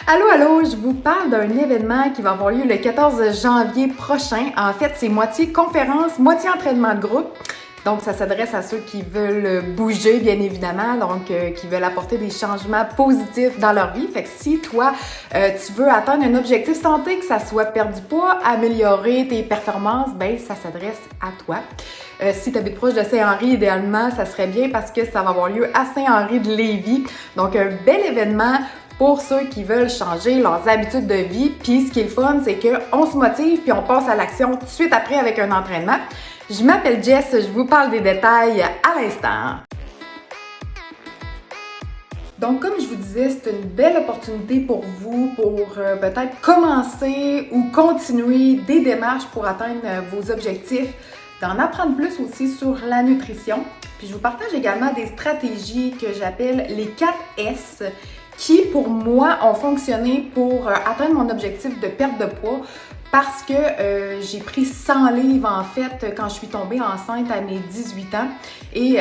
Allô, allô, je vous parle d'un événement qui va avoir lieu le 14 janvier prochain. En fait, c'est moitié conférence, moitié entraînement de groupe. Donc, ça s'adresse à ceux qui veulent bouger, bien évidemment, donc qui veulent apporter des changements positifs dans leur vie. Fait que si toi, tu veux atteindre un objectif santé, que ça soit perdre du poids, améliorer tes performances, ben ça s'adresse à toi. Si tu habites proche de Saint-Henri, idéalement, ça serait bien parce que ça va avoir lieu à Saint-Henri de Lévis. Donc, un bel événement pour ceux qui veulent changer leurs habitudes de vie. Puis, ce qui est le fun, c'est qu'on se motive puis on passe à l'action tout de suite après avec un entraînement. Je m'appelle Jess, je vous parle des détails à l'instant. Donc, comme je vous disais, c'est une belle opportunité pour vous pour peut-être commencer ou continuer des démarches pour atteindre vos objectifs, d'en apprendre plus aussi sur la nutrition. Puis, je vous partage également des stratégies que j'appelle les 4 S qui, pour moi, ont fonctionné pour atteindre mon objectif de perte de poids parce que j'ai pris 100 livres, en fait, quand je suis tombée enceinte à mes 18 ans. Et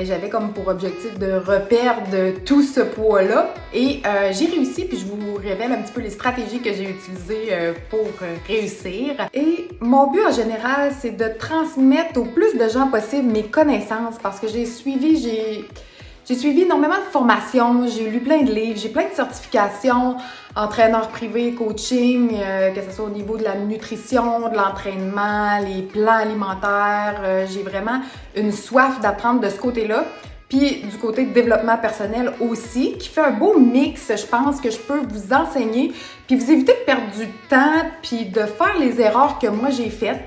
j'avais comme pour objectif de reperdre tout ce poids-là. Et j'ai réussi, puis je vous révèle un petit peu les stratégies que j'ai utilisées pour réussir. Et mon but en général, c'est de transmettre au plus de gens possible mes connaissances parce que j'ai suivi énormément de formations, j'ai lu plein de livres, j'ai plein de certifications, entraîneur privé, coaching, que ce soit au niveau de la nutrition, de l'entraînement, les plans alimentaires. J'ai vraiment une soif d'apprendre de ce côté-là. Puis du côté de développement personnel aussi, qui fait un beau mix, je pense, que je peux vous enseigner, puis vous éviter de perdre du temps, puis de faire les erreurs que moi j'ai faites.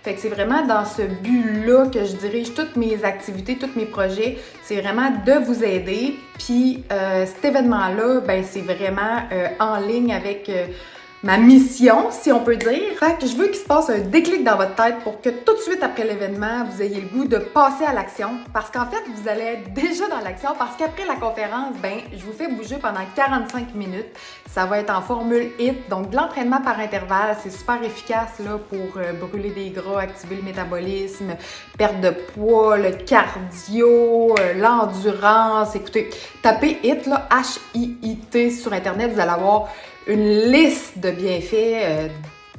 Fait que c'est vraiment dans ce but-là que je dirige toutes mes activités, tous mes projets. C'est vraiment de vous aider. Puis cet événement-là, ben c'est vraiment en ligne avec ma mission, si on peut dire. Fait que je veux qu'il se passe un déclic dans votre tête pour que tout de suite après l'événement, vous ayez le goût de passer à l'action. Parce qu'en fait, vous allez être déjà dans l'action parce qu'après la conférence, ben je vous fais bouger pendant 45 minutes. Ça va être en formule HIIT, donc de l'entraînement par intervalle. C'est super efficace là, pour brûler des gras, activer le métabolisme, perte de poids, le cardio, l'endurance. Écoutez, tapez HIIT, là, H-I-I-T sur Internet, vous allez avoir une liste de bienfaits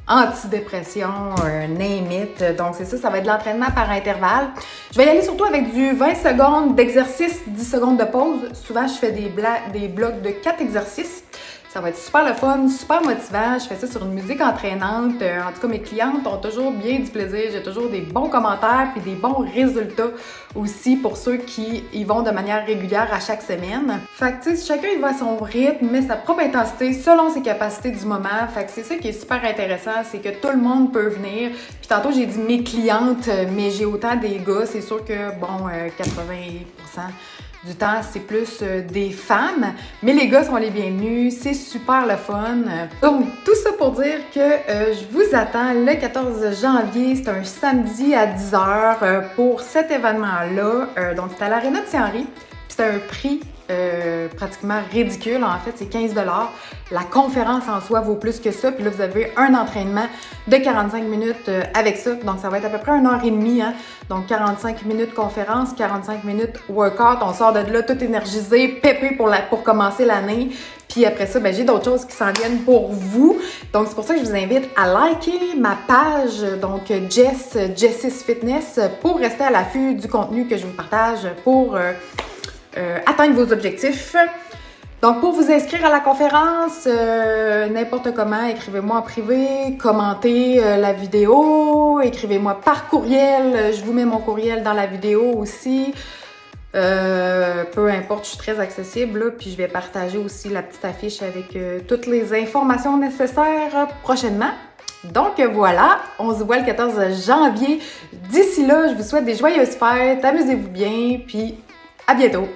antidépression, name it. Donc c'est ça, ça va être de l'entraînement par intervalle. Je vais y aller surtout avec du 20 secondes d'exercice, 10 secondes de pause. Souvent, je fais des blocs de 4 exercices. Ça va être super le fun, super motivant. Je fais ça sur une musique entraînante. En tout cas, mes clientes ont toujours bien du plaisir. J'ai toujours des bons commentaires puis des bons résultats aussi pour ceux qui y vont de manière régulière à chaque semaine. Fait que, tu sais, chacun il va à son rythme, mais sa propre intensité selon ses capacités du moment. Fait que c'est ça qui est super intéressant, c'est que tout le monde peut venir. Puis tantôt, j'ai dit mes clientes, mais j'ai autant des gars. C'est sûr que, 80% du temps, c'est plus des femmes, mais les gars sont les bienvenus, c'est super le fun. Donc, tout ça pour dire que je vous attends le 14 janvier, c'est un samedi à 10h pour cet événement-là. Donc, c'est à l'Aréna de Saint-Henri, c'est un prix pratiquement ridicule, en fait, c'est 15 $. La conférence en soi vaut plus que ça, puis là, vous avez un entraînement de 45 minutes avec ça, donc ça va être à peu près 1h30, hein? Donc 45 minutes conférence, 45 minutes workout, on sort de là tout énergisé, pépé pour commencer l'année, puis après ça, ben, j'ai d'autres choses qui s'en viennent pour vous, donc c'est pour ça que je vous invite à liker ma page, donc Jess's Fitness, pour rester à l'affût du contenu que je vous partage pour atteindre vos objectifs. Donc, pour vous inscrire à la conférence, n'importe comment, écrivez-moi en privé, commentez la vidéo, écrivez-moi par courriel. Je vous mets mon courriel dans la vidéo aussi. Peu importe, je suis très accessible, là, puis je vais partager aussi la petite affiche avec toutes les informations nécessaires prochainement. Donc voilà, on se voit le 14 janvier. D'ici là, je vous souhaite des joyeuses fêtes, amusez-vous bien, puis à bientôt!